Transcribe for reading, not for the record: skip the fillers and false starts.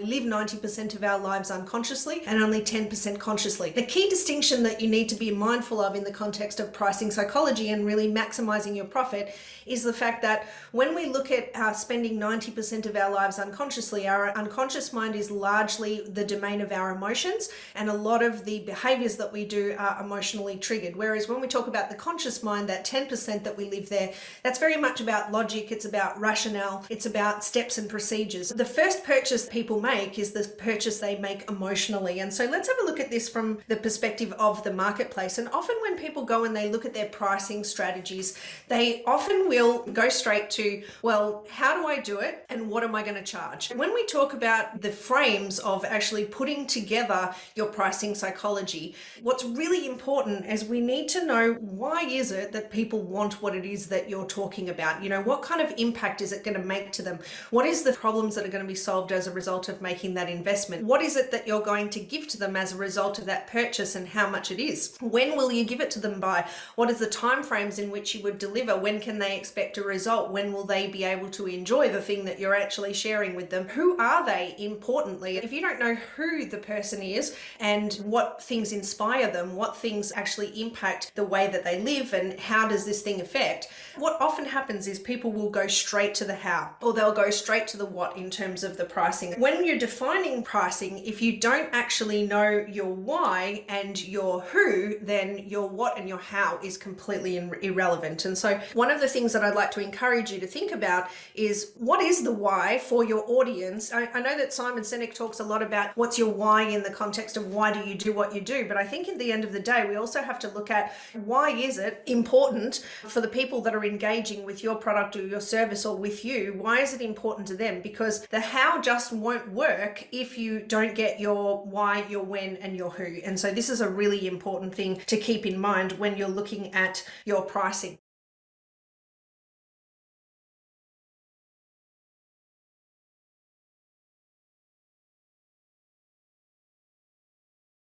We live 90% of our lives unconsciously and only 10% consciously. The key distinction that you need to be mindful of in the context of pricing psychology and really maximizing your profit is the fact that when we look at spending 90% of our lives unconsciously, our unconscious mind is largely the domain of our emotions, and a lot of the behaviors that we do are emotionally triggered. Whereas when we talk about the conscious mind, that 10% that we live there, that's very much about logic, it's about rationale, it's about steps and procedures. The first purchase people make is the purchase they make emotionally. And so let's have a look at this from the perspective of the marketplace. And often when people go and they look at their pricing strategies, they often will go straight to, well, how do I do it and what am I going to charge? When we talk about the frames of actually putting together your pricing psychology, what's really important is we need to know, why is it that people want what it is that you're talking about? You know, what kind of impact is it going to make to them? What is the problems that are going to be solved as a result of making that investment? What is it that you're going to give to them as a result of that purchase and how much it is? When will you give it to them by? What is the time frames in which you would deliver? When can they expect a result? When will they be able to enjoy the thing that you're actually sharing with them? Who are they, importantly? If you don't know who the person is and what things inspire them, what things actually impact the way that they live and how does this thing affect, what often happens is people will go straight to the how, or they'll go straight to the what in terms of the pricing. When you're defining pricing, if you don't actually know your why and your who, then your what and your how is completely irrelevant. And so one of the things that I'd like to encourage you to think about is, what is the why for your audience? I know that Simon Sinek talks a lot about what's your why in the context of why do you do what you do, but I think at the end of the day, we also have to look at, why is it important for the people that are engaging with your product or your service or with you? Why is it important to them? Because the how just won't work if you don't get your why, your when, and your who. And so this is a really important thing to keep in mind when you're looking at your pricing.